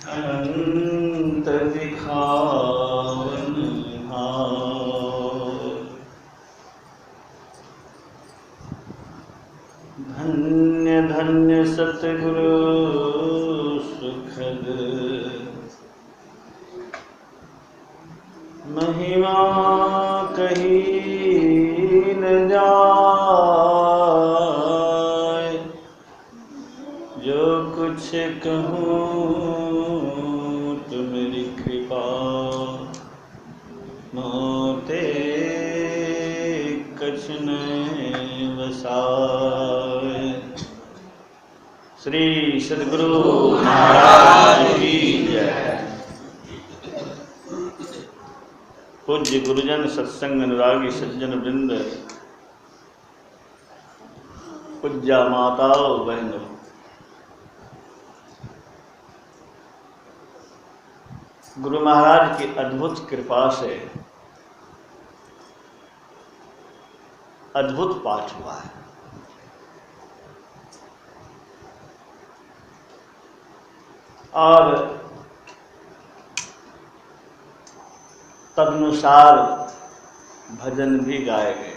अनंत दिखावन हार। धन्य धन्य सतगुरु सुखद महिमा कही न जाए। जो कुछ कहूँ तुम्हारी कृपा मोते कछ न वसाए। श्री सद्गुरु महाराज की जय। पूज्य गुरुजन सत्संग अनुरागी सज्जन वृंद, पूज्य माताओं बहनों, गुरु महाराज की अद्भुत कृपा से अद्भुत पाठ हुआ है। और तदनुसार भजन भी गाए गए।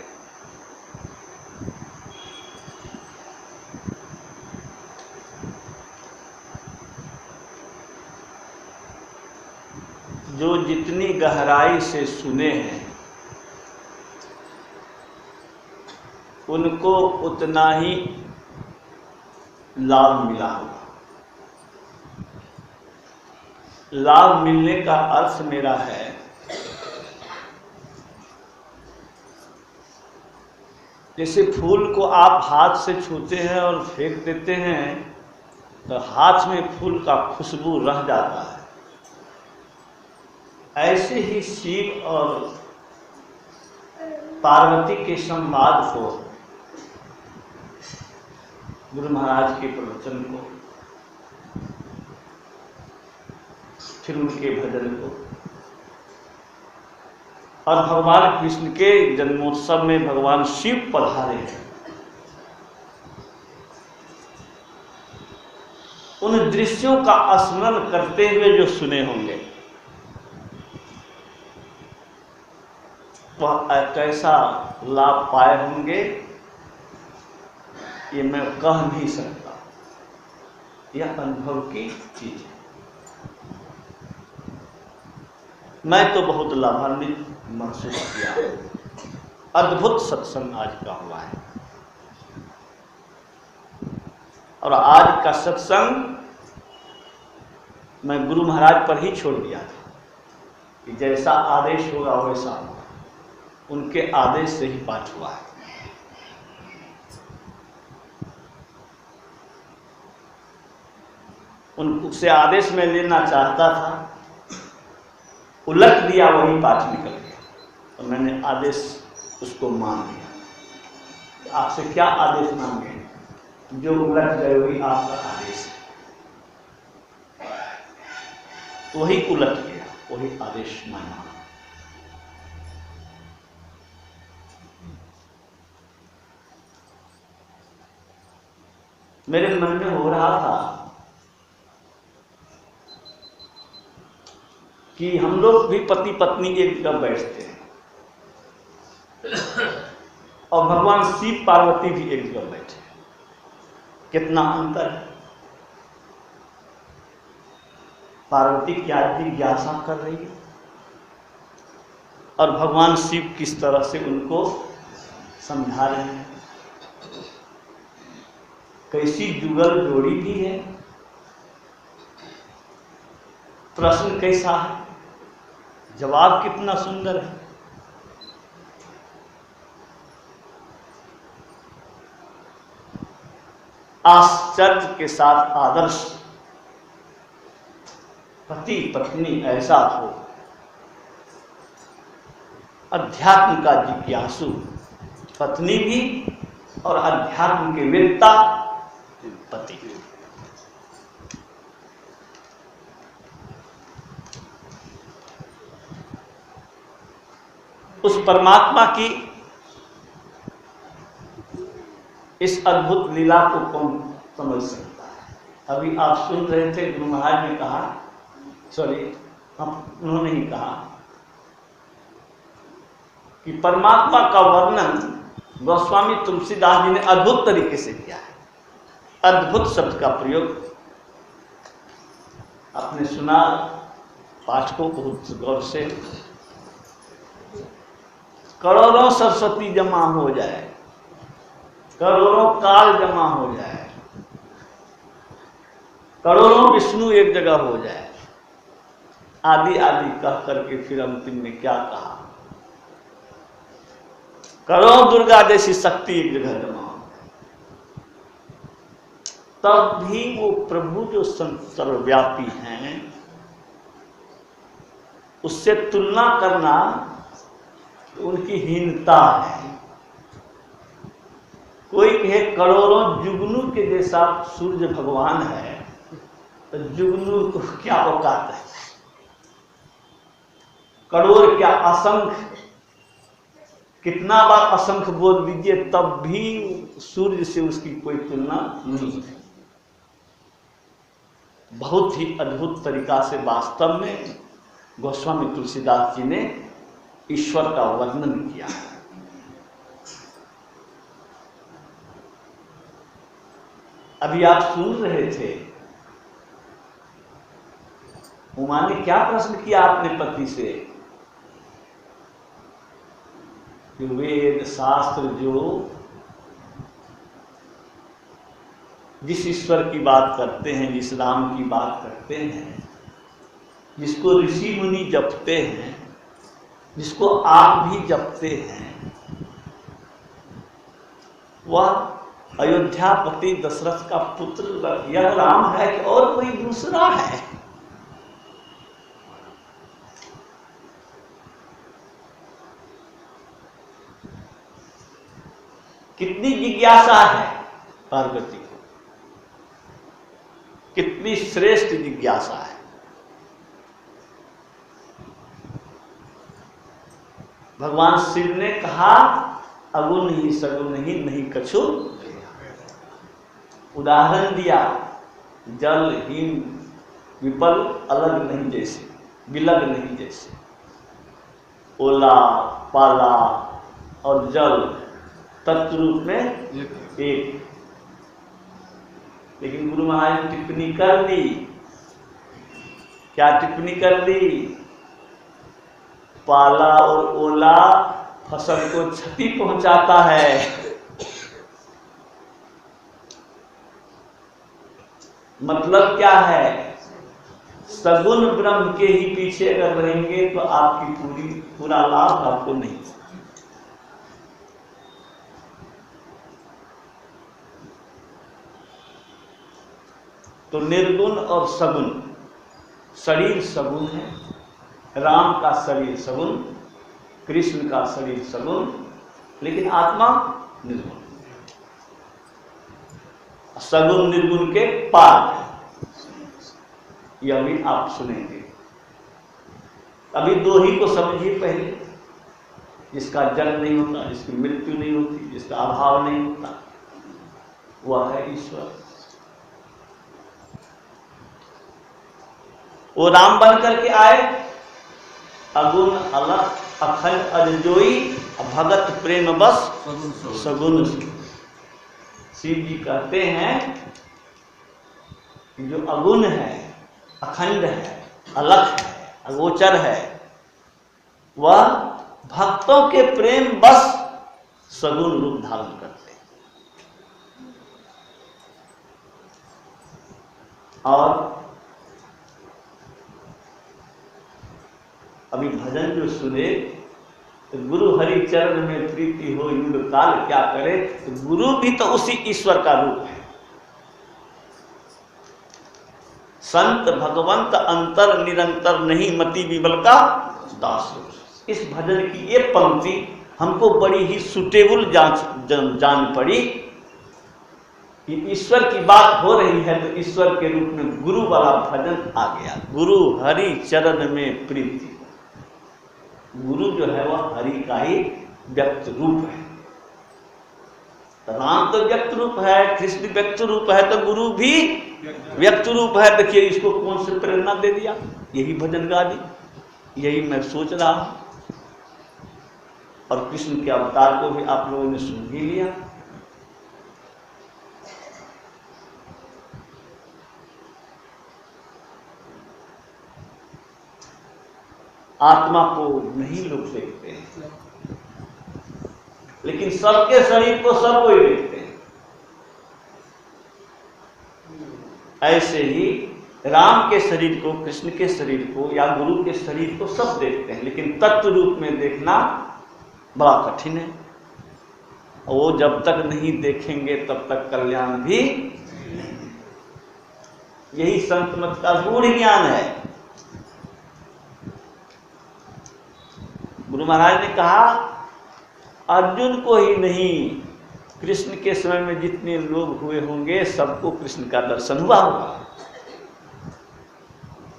जो जितनी गहराई से सुने हैं उनको उतना ही लाभ मिला होगा। लाभ मिलने का अर्थ मेरा है जैसे फूल को आप हाथ से छूते हैं और फेंक देते हैं तो हाथ में फूल का खुशबू रह जाता है। ऐसे ही शिव और पार्वती के संवाद को, गुरु महाराज के प्रवचन को, फिर उनके भजन को, और भगवान कृष्ण के जन्मोत्सव में भगवान शिव पधारे हैं, उन दृश्यों का स्मरण करते हुए जो सुने होंगे वह कैसा लाभ पाए होंगे ये मैं कह नहीं सकता। यह अनुभव की चीज है। मैं तो बहुत लाभान्वित महसूस किया। अद्भुत सत्संग आज का हुआ है। और आज का सत्संग मैं गुरु महाराज पर ही छोड़ दिया था कि जैसा आदेश होगा वैसा होगा। उनके आदेश से ही पाठ हुआ है। उनसे आदेश में लेना चाहता था, उलट दिया, वही पाठ निकल गया। तो मैंने आदेश उसको मान लिया। आपसे क्या आदेश मांगे? जो उलट गए वही आपका आदेश है। वही उलट गया, वही आदेश माना। मेरे मन में हो रहा था कि हम लोग भी पति पत्नी एक जगह बैठते हैं और भगवान शिव पार्वती भी एक जगह बैठे। कितना अंतर है। पार्वती क्या जिज्ञासा कर रही है और भगवान शिव किस तरह से उनको समझा रहे हैं। कैसी जुगल जोड़ी भी है। प्रश्न कैसा है, जवाब कितना सुंदर है। आश्चर्य के साथ आदर्श पति पत्नी ऐसा हो। अध्यात्म का जिज्ञासु पत्नी भी और अध्यात्म के वेत्ता पति। उस परमात्मा की इस अद्भुत लीला को कौन समझ सकता है। अभी आप सुन रहे थे, गुरु महाराज ने कहा उन्होंने ही कहा कि परमात्मा का वर्णन गोस्वामी तुलसीदास जी ने अद्भुत तरीके से किया है। अद्भुत शब्द का प्रयोग आपने सुना, पाठकों को बहुत गौर से। करोड़ों सरस्वती जमा हो जाए, करोड़ों काल जमा हो जाए, करोड़ों विष्णु एक जगह हो जाए, आदि आदि कह करके फिर अंतिम में क्या कहा, करोड़ों दुर्गा जैसी शक्ति एक जगह जमा हो, तब भी वो प्रभु जो सर्वव्यापी हैं उससे तुलना करना उनकी हीनता है। कोई कहे करोड़ों जुगनू के जैसा सूर्य भगवान है, तो जुगनू को क्या औकात है, करोड़ क्या असंख्य, कितना बार असंख्य बोल दीजिए तब भी सूर्य से उसकी कोई तुलना नहीं है। बहुत ही अद्भुत तरीका से वास्तव में गोस्वामी तुलसीदास जी ने ईश्वर का वर्णन किया। अभी आप सुन रहे थे, उमा ने क्या प्रश्न किया अपने पति से कि वेद शास्त्र जो जिस ईश्वर की बात करते हैं, जिस राम की बात करते हैं, जिसको ऋषि मुनि जपते हैं, जिसको आप भी जपते हैं, वह अयोध्यापति दशरथ का पुत्र यह राम है कि और कोई दूसरा है? कितनी जिज्ञासा है पार्वती को, कितनी श्रेष्ठ जिज्ञासा है। भगवान शिव ने कहा अगुण ही सगुण ही नहीं कछु, उदाहरण दिया जल हिम विपल अलग नहीं जैसे, विलग नहीं जैसे। ओला पाला और जल तत्व रूप में एक, लेकिन गुरु महाराज ने टिप्पणी कर दी। क्या टिप्पणी कर दी? पाला और ओला फसल को क्षति पहुंचाता है, मतलब क्या है? सगुण ब्रह्म के ही पीछे अगर रहेंगे तो आपकी पूरा लाभ आपको नहीं। तो निर्गुण और सगुण, शरीर सगुण है, राम का शरीर सगुण, कृष्ण का शरीर सगुण, लेकिन आत्मा निर्गुण। सगुण निर्गुण के पार है, यह भी आप सुनेंगे। अभी दो ही को समझिए पहले, जिसका जन्म नहीं होता, जिसकी मृत्यु नहीं होती, जिसका अभाव नहीं होता, वह है ईश्वर। वो राम बन करके आए, अगुण अलग अखंड अजोई भगत प्रेम बस सगुण। शिव जी कहते हैं कि जो अगुण है, अखंड है, अलग है, अगोचर है, वह भक्तों के प्रेम बस सगुण रूप धारण करते हैं। और अभी भजन जो सुने तो गुरु हरि चरण में प्रीति हो युग काल क्या करे, तो गुरु भी तो उसी ईश्वर का रूप है। संत भगवंत अंतर निरंतर नहीं मति विबल का दास। इस भजन की ये पंक्ति हमको बड़ी ही सुटेबल जान पड़ी कि ईश्वर की बात हो रही है तो ईश्वर के रूप में गुरु वाला भजन आ गया। गुरु हरि चरण में प्रीति, गुरु जो है वह हरि का ही व्यक्त रूप है। राम तो व्यक्त रूप है, कृष्ण व्यक्त रूप है, तो गुरु भी व्यक्त रूप है। देखिए इसको कौन से प्रेरणा दे दिया, यही भजन गा दी, यही मैं सोच रहा हूं। और कृष्ण के अवतार को भी आप लोगों ने सुन ही लिया। आत्मा को नहीं लोग देखते हैं, लेकिन सबके शरीर को सब कोई देखते हैं। ऐसे ही राम के शरीर को, कृष्ण के शरीर को या गुरु के शरीर को सब देखते हैं, लेकिन तत्व रूप में देखना बड़ा कठिन है। वो जब तक नहीं देखेंगे तब तक कल्याण भी। यही संत मत का गूढ़ ज्ञान है। गुरु महाराज ने कहा अर्जुन को ही नहीं, कृष्ण के समय में जितने लोग हुए होंगे सबको कृष्ण का दर्शन हुआ होगा।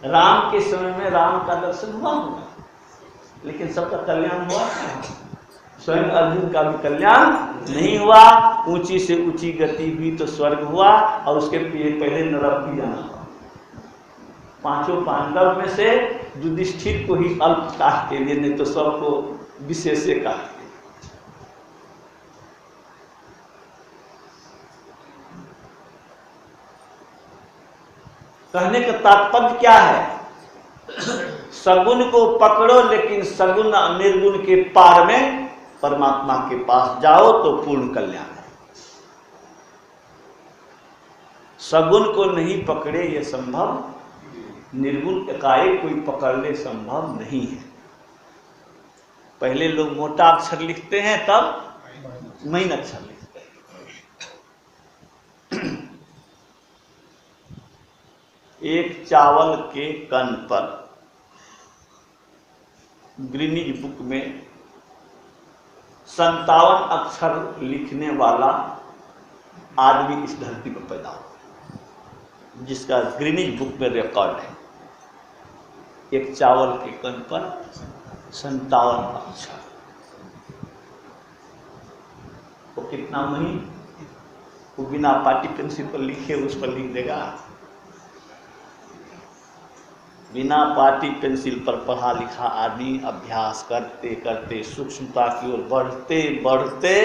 राम के समय में राम का दर्शन हुआ होगा, लेकिन सबका कल्याण हुआ। स्वयं अर्जुन का भी कल्याण नहीं हुआ। ऊंची से ऊंची गति हुई तो स्वर्ग हुआ, और उसके पहले नरक भी जाना हुआ। पांचों पांडव में से युधिष्ठिर को ही अल्प काट के लिए, नहीं तो सबको विशेष काट के। कहने का तात्पर्य क्या है? सगुण को पकड़ो, लेकिन सगुण निर्गुण के पार में परमात्मा के पास जाओ तो पूर्ण कल्याण है। सगुण को नहीं पकड़े ये संभव, निर्गुण एकाएक कोई पकड़ ले संभव नहीं है। पहले लोग मोटा अक्षर लिखते हैं, तब महीन अक्षर लिखते हैं। एक चावल के कण पर गिनीज बुक में 57 अक्षर लिखने वाला आदमी इस धरती पर पैदा हुआ, जिसका गिनीज बुक में रिकॉर्ड है। एक चावल के कण पर 57 अक्षर। वो कितना महीन? वो बिना पाटी पेंसिल पर लिखे उस पर लिख देगा। बिना पाटी पेंसिल पर पढ़ा लिखा आदमी अभ्यास करते करते सूक्ष्मता की ओर बढ़ते बढ़ते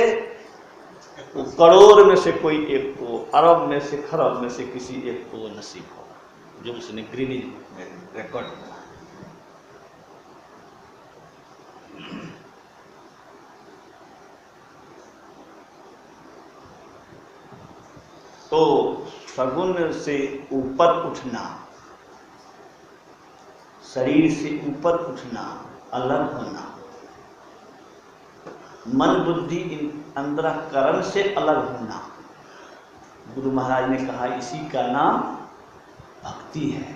वो करोड़ में से कोई एक को, अरब में से खरब में से किसी एक को नसीब होगा, जो उसने गिनीज बुक में रिकॉर्ड किया। तो सगुण से ऊपर उठना, शरीर से ऊपर उठना, अलग होना, मन बुद्धि अंतःकरण से अलग होना, गुरु महाराज ने कहा इसी का नाम भक्ति है।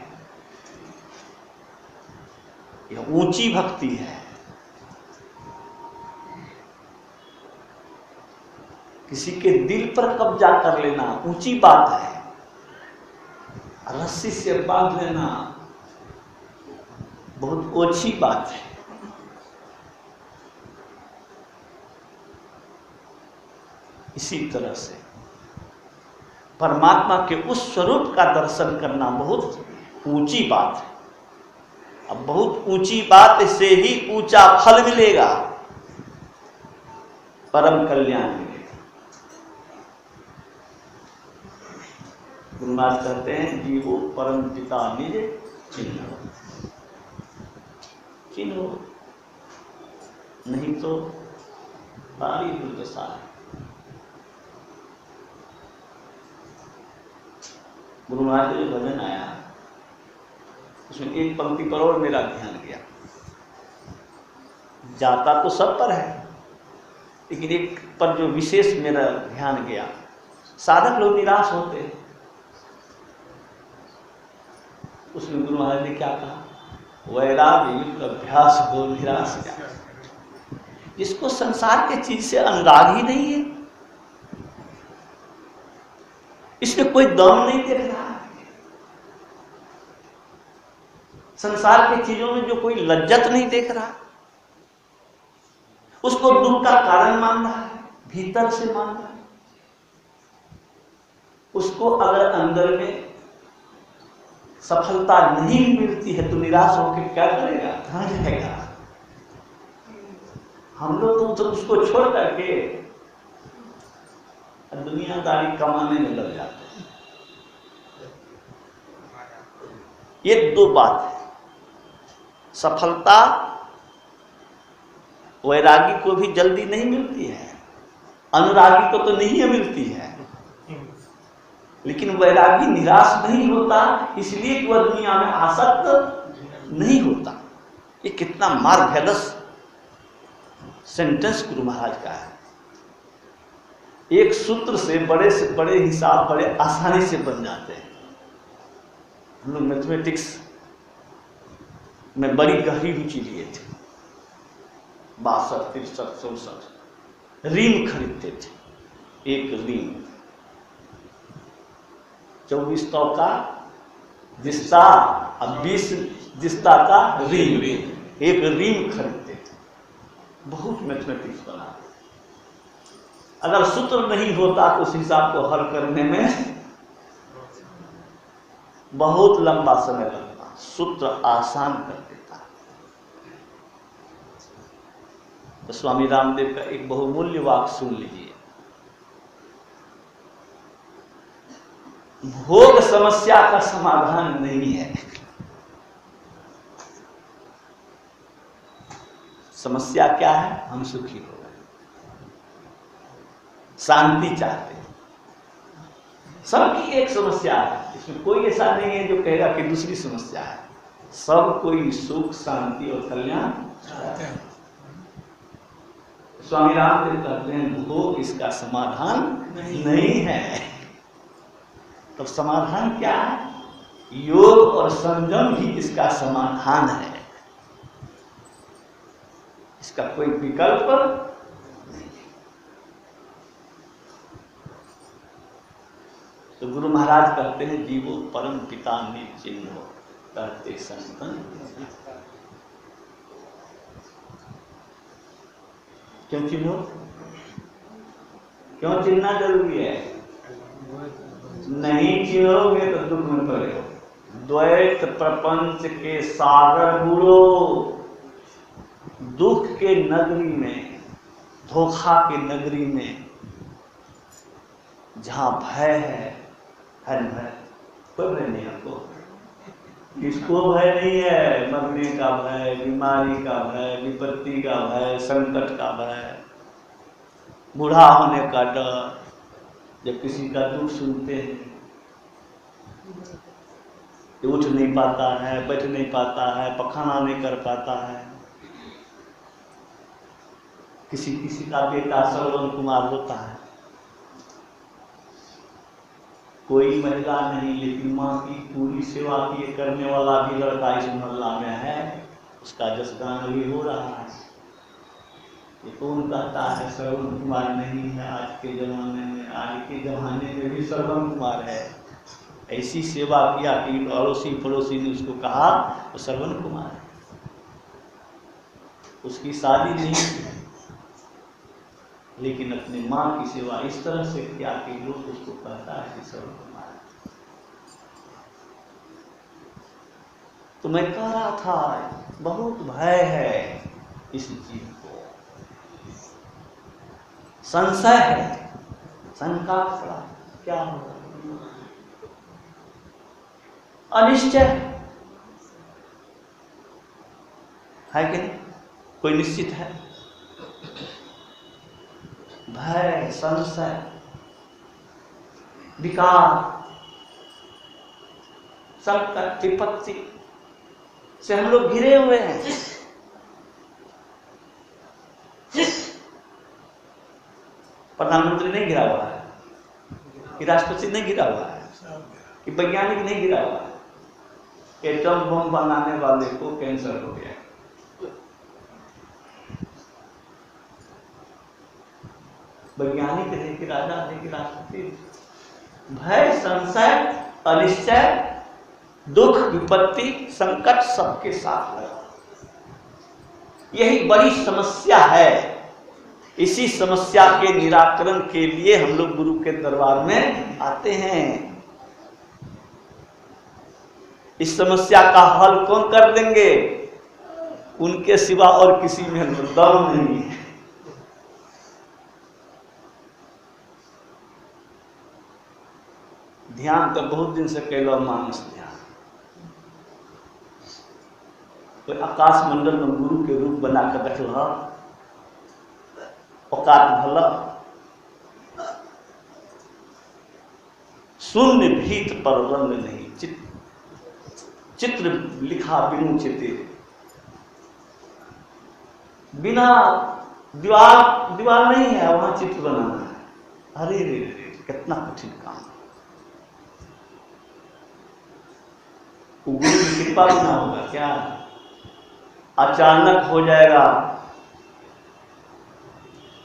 यह ऊंची भक्ति है। किसी के दिल पर कब्जा कर लेना ऊंची बात है, रस्सी से बांध लेना बहुत ओछी बात है। इसी तरह से परमात्मा के उस स्वरूप का दर्शन करना बहुत ऊंची बात है। अब बहुत ऊंची बात से ही ऊंचा फल मिलेगा, परम कल्याण मिलेगा। गुरु महाराज कहते हैं जीवो परम पिता निज चिन्ह, चिन्ह नहीं तो बारी दुर्दशा है। गुरु महाराज का जो भजन आया उसमें एक पंक्ति पर और मेरा ध्यान गया। जाता तो सब पर है, लेकिन एक पर जो विशेष मेरा ध्यान गया। साधक लोग निराश होते हैं, उसमें गुरु महाराज ने क्या कहा? वैराग्य युक्त अभ्यास को निराश किया। जिसको संसार के चीज से अनुराग ही नहीं है, इसमें कोई दम नहीं देख रहा, संसार के चीजों में जो कोई लज्जत नहीं देख रहा, उसको दुख का कारण मान रहा है, भीतर से मान रहा है, उसको अगर अंदर में सफलता नहीं मिलती है तो निराश होकर क्या करेगा, कहाँ जाएगा। हम लोग तो उसको छोड़ करके दुनियादारी कमाने में लग जाते हैं। ये दो बात है, सफलता वैरागी को भी जल्दी नहीं मिलती है, अनुरागी को तो नहीं मिलती है, लेकिन वैरागी निराश नहीं होता इसलिए कि वह दुनिया में आसक्त नहीं होता। ये कितना मार्वेलस सेंटेंस गुरु महाराज का है। एक सूत्र से बड़े हिसाब बड़े आसानी से बन जाते हैं। हम लोग मैथमेटिक्स में बड़ी गहरी रुचि लिए थे, 62, 63, 64 रीम खरीदते थे। एक रीम 2400 का दिस्ता और 20 दिस्ता का रीम, एक रीम खरीदते थे। बहुत मैथमेटिक्स बना। अगर सूत्र नहीं होता तो उस हिसाब को हल करने में बहुत लंबा समय लगता, सूत्र आसान कर देता। तो स्वामी रामदेव का एक बहुमूल्य वाक्य सुन लीजिए, भोग समस्या का समाधान नहीं है। समस्या क्या है, हम सुखी हो गए, शांति चाहते हैं। सबकी एक समस्या है, इसमें कोई ऐसा नहीं है जो कहेगा कि दूसरी समस्या है। सब कोई सुख शांति और कल्याण चाहते हैं। स्वामी रामदेव कहते हैं भोग इसका समाधान नहीं है। तो समाधान क्या है, योग और संयम ही इसका समाधान है। इसका कोई विकल्प नहीं। तो गुरु महाराज कहते हैं जीवो परम पिता ने चिन्हो कहते संतन। क्यों चिन्हो, क्यों चिन्हना जरूरी है? नहीं चिन्होगे तो दुख में पड़े। द्वैत प्रपंच के सागर गुरु, दुख के नगरी में, धोखा के नगरी में जहां भय है भय, कोई भय नहीं हमको। किसको भय नहीं है? मरने का भय, बीमारी का भय, विपत्ति का भय, संकट का भय, बूढ़ा होने का डर। जब किसी का दुख सुनते हैं कि उठ नहीं पाता है, बैठ नहीं पाता है, पखाना नहीं कर पाता है। किसी का बेटा श्रवण कुमार होता है, कोई महिला नहीं, लेकिन माँ की पूरी सेवा किए करने वाला भी लड़का इस मोहल्ला में है, उसका जसगान भी हो रहा है। ये कौन कहता है श्रवण कुमार नहीं है? आज के जमाने में, आज के जमाने में भी श्रवण कुमार है। ऐसी सेवा किया कि अड़ोसी पड़ोसी ने उसको कहा तो श्रवण कुमार है। उसकी शादी नहीं की, लेकिन अपनी माँ की सेवा इस तरह से किया कि लोग उसको कहता है कि श्रवण कुमार है। तो मैं कह रहा था बहुत भय है इस जीव को, संशय है, शंका पड़ा क्या होगा, अनिश्चय है कि नहीं? कोई निश्चित है? भय, संशय, विकार, संकट, विपत्ति से हम लोग घिरे हुए हैं। प्रधानमंत्री नहीं गिरा हुआ है, कि राष्ट्रपति नहीं गिरा हुआ है, कि वैज्ञानिक नहीं गिरा हुआ है, एटम बम बनाने वाले को कैंसर हो गया। वैज्ञानिक रहे कि राजा रहे कि राष्ट्रपति। भय, संशय, अनिश्चय, दुख, विपत्ति, संकट सबके साथ लगा। यही बड़ी समस्या है इसी समस्या के निराकरण के लिए हम लोग गुरु के दरबार में आते हैं। इस समस्या का हल कौन कर देंगे? उनके सिवा और किसी में दम नहीं है। ध्यान तो बहुत दिन से कैलो मानस ध्यान। कोई आकाश मंडल में गुरु के रूप बनाकर रखल, औकात भला शून्य भीत पर रंग नहीं, चित्र लिखा बिनु चिते, बिना दीवार नहीं है वहां चित्र बनाना है। अरे रे रे कितना कठिन काम। गुरु की कृपा ना होगा क्या? अचानक हो जाएगा,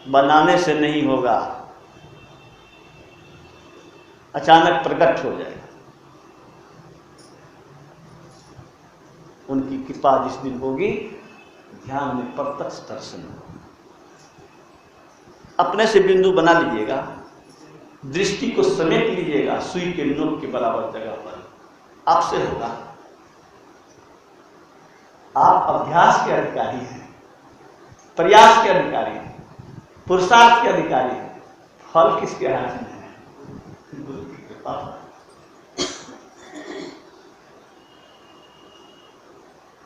बनाने से नहीं होगा, अचानक प्रकट हो जाएगा। उनकी कृपा जिस दिन होगी, ध्यान में प्रत्यक्ष दर्शन होगा। अपने से बिंदु बना लीजिएगा, दृष्टि को समेट लीजिएगा, सुई के नोक के बराबर जगह पर आपसे होगा। आप अभ्यास के अधिकारी हैं, प्रयास के अधिकारी हैं, पुरुषार्थ के अधिकारी हैं। फल किसके हाथ में है? गुरु की कृपा।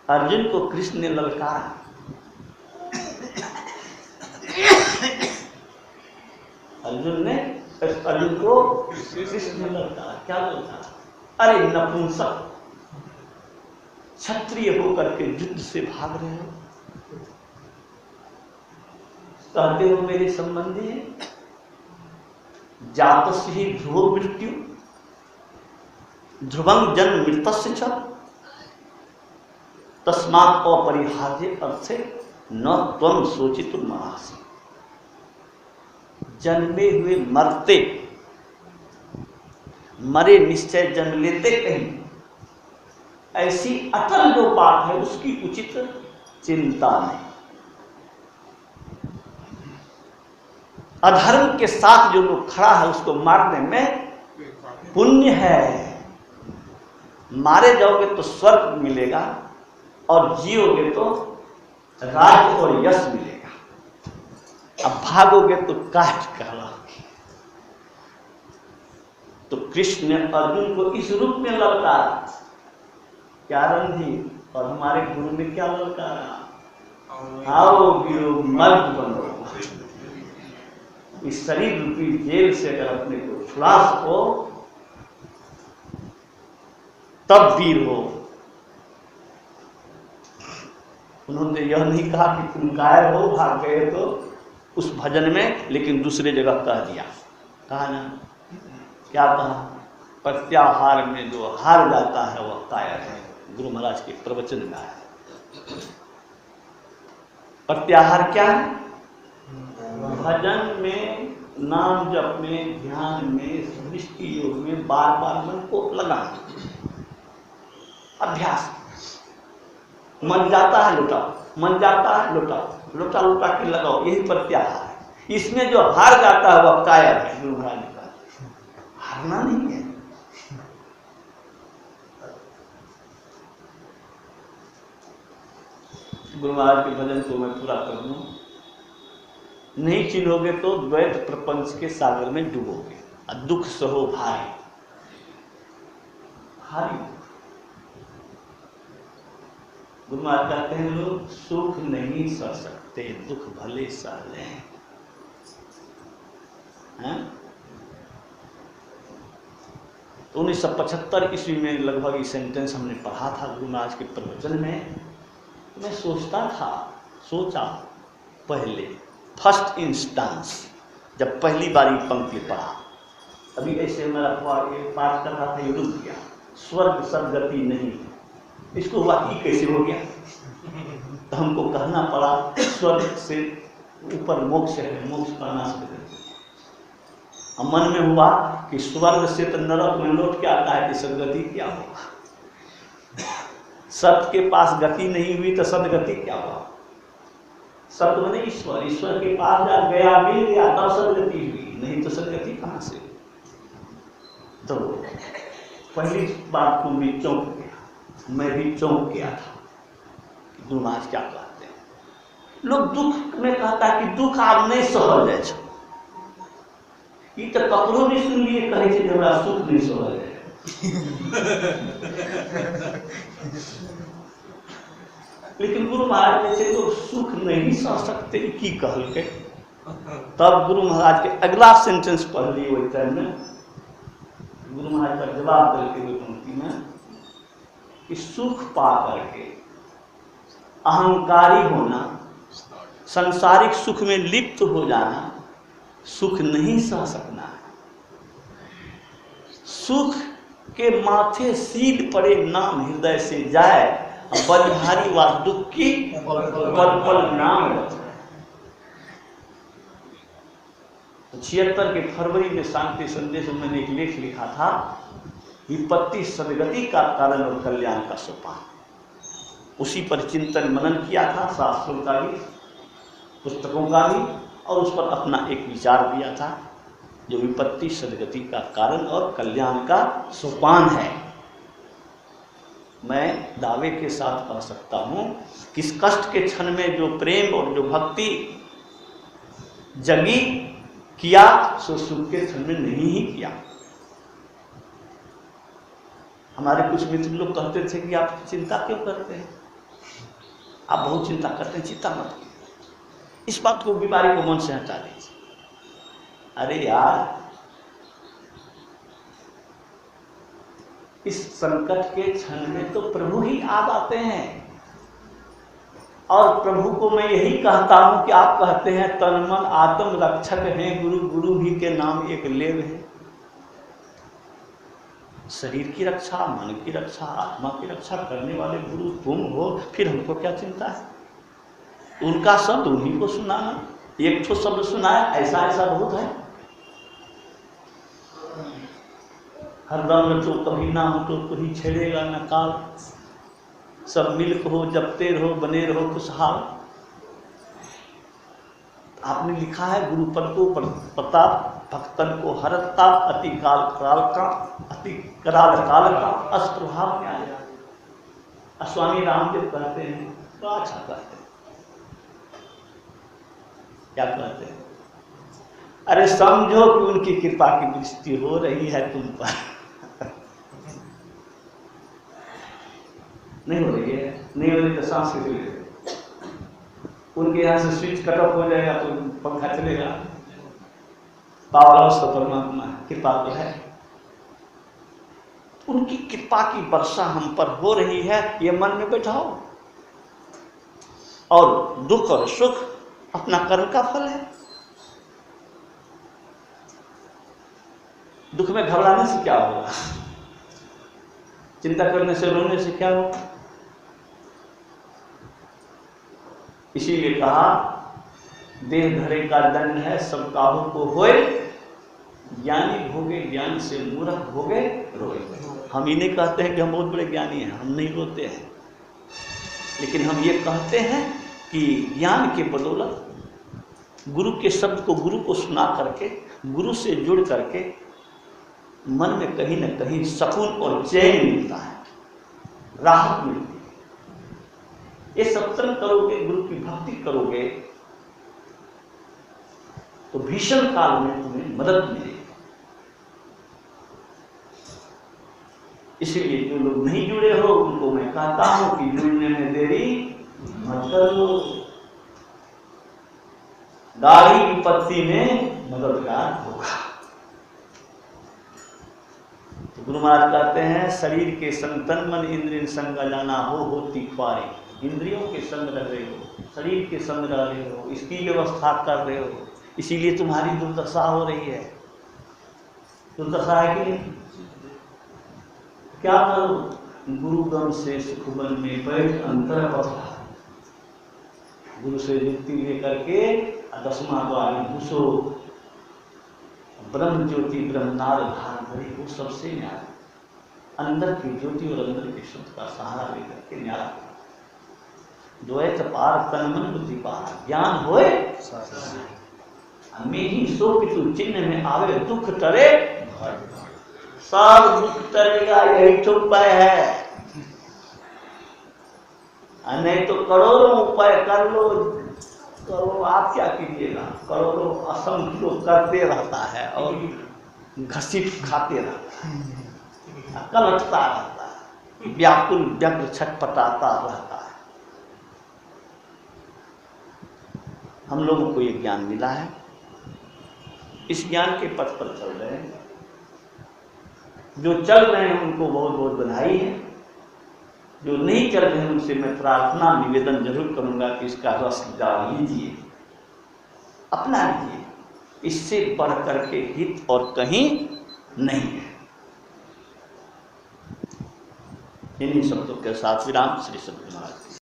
अर्जुन को कृष्ण ने ललकारा। अर्जुन को कृष्ण ने ललकारा। क्या ललकारा? अरे नपुंसक, क्षत्रिय होकर के युद्ध से भाग रहे हो, कहते हो मेरे संबंधी जातस्य ही ध्रुव मृत्यु, ध्रुवं जन्म मृतस्य च, तस्मात् अपरिहार्य अर्थे न त्वं शोचितुम् अर्हसि। जन्मे हुए मरते, मरे निश्चय जन्म लेते कहीं, ऐसी अटल जो बात है उसकी उचित चिंता नहीं। अधर्म के साथ जो लोग खड़ा है उसको मारने में पुण्य है। मारे जाओगे तो स्वर्ग मिलेगा और जियोगे तो राज्य और यश मिलेगा, अब भागोगे तो काट कहलाओगे। तो कृष्ण ने अर्जुन को इस रूप में ललकारा, क्या रणधीर, और हमारे गुरु ने क्या ललकारा? आओ वीरो मर्द बनो। इस शरीर रूपी जेल से अगर अपने को छुड़ा सको तब वीर हो। उन्होंने यह नहीं कहा कि तुम गायब हो, भाग गए तो उस भजन में, लेकिन दूसरे जगह कह दिया। कहा ना, क्या कहा? प्रत्याहार में जो हार जाता है वह कायर है। गुरु महाराज के प्रवचन में आया। प्रत्याहार क्या है? भजन में, नाम जप में, ध्यान में, दृष्टि योग में बार बार मन को लगाना, अभ्यास। मन जाता है लौटाओ, मन जाता है लौटाओ, लौटा लौटा के लगाओ, यही प्रत्याहार है। इसमें जो हार जाता है वह कायर है। गुरु महाराज ने कहा हारना नहीं है। गुरु महाराज के भजन को मैं पूरा कर दूं। नहीं चिन्होगे तो द्वैत प्रपंच के सागर में डूबोगे। दुख सहो भारी, भारी। गुरु महाराज कहते हैं लोग सुख नहीं सह सकते, दुख भले सह लें। तो 1975 ईस्वी में लगभग ये सेंटेंस हमने पढ़ा था गुरु महाराज के प्रवचन में। मैं सोचा पहले फर्स्ट इंस्टेंस, जब पहली बार ये पंक्ति पढ़ा, अभी ऐसे मेरा पाठ कर रहा था, ये रुक गया। स्वर्ग सदगति नहीं, इसको हुआ कि कैसे हो गया? तो हमको कहना पड़ा स्वर्ग से ऊपर मोक्ष है, मोक्ष का नाश कर देते। मन में हुआ कि स्वर्ग से तो नरक में लौट के आता है कि सदगति क्या होगा? सत के पास गति नहीं हुई तो सदगति क्या हुआ? सत्य बने ईश्वर, ईश्वर के पास जा गया, मिल गया, तब सदगति हुई, नहीं तो सदगति कहाँ से। तो पहली बात को मैं चौंक गया, मैं भी चौंक गया था। गुरु महाराज क्या कहते हैं, लोग दुख में कहता कि दुख आप नहीं सहल जाए छो, ये तो ककरो नहीं सुन लिए कहे कि हमरा सुख नहीं सहल जाए। लेकिन गुरु महाराज जैसे लोग सुख नहीं सह सकते की कहल के, तब गुरु महाराज के अगला सेंटेंस पढ़ लिए वही टाइम में। गुरु महाराज का जवाब देते हुए पंक्ति में कि सुख पा करके अहंकारी होना, सांसारिक सुख में लिप्त हो जाना, सुख नहीं सह सकना है। सुख के माथे सीध पड़े नाम हृदय से जाए, बलिहारी व दुख की पल पल नाम रचे। 76 के फरवरी में शांति संदेश में मैंने एक लेख लिखा था, विपत्ति सदगति का कारण और कल्याण का सोपान। उसी पर चिंतन मनन किया था, शास्त्रों का भी, पुस्तकों का भी, और उस पर अपना एक विचार दिया था, जो विपत्ति सदगति का कारण और कल्याण का सोपान है। मैं दावे के साथ कह सकता हूँ कि इस कष्ट के क्षण में जो प्रेम और जो भक्ति जगी किया, सो सुख के क्षण में नहीं ही किया। हमारे कुछ मित्र लोग कहते थे कि आप चिंता क्यों करते हैं, आप बहुत चिंता करते हैं, चिंता मत कीजिए, इस बात को बीमारी को मन से हटा दीजिए। अरे यार, इस संकट के क्षण में तो प्रभु ही आ जाते हैं, और प्रभु को मैं यही कहता हूं कि आप कहते हैं तन मन आत्म रक्षक हैं गुरु, गुरु ही के नाम एक लेव है। शरीर की रक्षा, मन की रक्षा, आत्मा की रक्षा करने वाले गुरु तुम हो, फिर हमको क्या चिंता है। उनका शब्द उन्हीं को सुनाना, एक ठो शब्द सुनाया, ऐसा ऐसा बहुत है। हरदम में तो कभी ना हो तो कोई छेड़ेगा न काल, सब मिल हो जपते रहो बने रहो खुशहाल। आपने लिखा है गुरु पद को प्रताप भक्तन को हरता, अति काल काल का, अति कराल काल का अस्प्रभाव में आ जाए। स्वामी रामदेव कहते हैं, तो अच्छा कहते हैं, क्या कहते हैं, अरे समझो कि उनकी कृपा की दृष्टि हो रही है तुम पर। नहीं हो रही है, नहीं हो रही तो सांस कैसे लेगा। उनके यहाँ से स्विच कट ऑफ हो जाएगा तो पंखा चलेगा। पावर हाउस तो परमात्मा कृपा तो है, उनकी कृपा की वर्षा हम पर हो रही है, ये मन में बैठाओ। और दुख और सुख अपना कर्म का फल है। दुख में घबराने से क्या होगा, चिंता करने से, रोने से क्या होगा। इसीलिए कहा देह धरे का दंड है सब काबू को होए, ज्ञानी भोगे ज्ञान से मूर्ख भोगे रोए। हम ये नहीं कहते हैं कि हम बहुत बड़े ज्ञानी हैं, हम नहीं रोते हैं, लेकिन हम ये कहते हैं कि ज्ञान के बदौलत गुरु के शब्द को, गुरु को सुना करके, गुरु से जुड़ करके मन में कहीं न कहीं सुकून और चैन मिलता है, राहत मिलती है। ये सत्संग करोगे, गुरु की भक्ति करोगे तो भीषण काल में तुम्हें मदद मिलेगी। इसलिए जो लोग नहीं जुड़े हो उनको मैं कहता हूं कि जुड़ने में देरी मत करो, गाड़ी विपत्ति में मददगार होगा। तो गुरु महाराज कहते हैं शरीर के संग तन मन इंद्रिय संग जाना होती ख्वारी। इंद्रियों के संग रह रहे हो, शरीर के संग रह रहे हो, इसकी व्यवस्था कर रहे हो, इसीलिए तुम्हारी दुर्दशा हो रही है। दुर्दशा है कि नहीं? क्या करो, गुरुगम से सुखबन में बैठ अंतर पथा, गुरु से युक्ति लेकर के 10वां द्वार में घुसो, ब्रह्म ज्योति ब्रह्मनाद भान भरी, वो सबसे न्यारा, अंदर की ज्योति और अंदर के शुद्ध का सहारा लेकर के न्यारा। द्वैत पार तन मन बुद्धि पार, ज्ञान होए में ही सो कितु चिन्ह में आवे दुख तरे, सब दुख तरेगा, यही तो उपाय है। नहीं तो करोड़ों उपाय कर लो, करो आप क्या कीजिएगा, करोड़ों असंख्य लोग करते रहता है और घसीट खाते रहता है, कलटता रहता है, व्याकुल व्यग्र छटपटाता रहता है। हम लोगों को ये ज्ञान मिला है, इस ज्ञान के पथ पर चल रहे हैं। जो चल रहे हैं उनको बहुत बहुत बधाई है, जो नहीं चल रहे हैं उनसे मैं प्रार्थना निवेदन जरूर करूंगा कि इसका रस डाल लीजिए, अपना लीजिए, इससे बढ़ करके हित और कहीं नहीं है। इन्हीं शब्दों के साथ विराम। श्री सद्गुरु महाराज।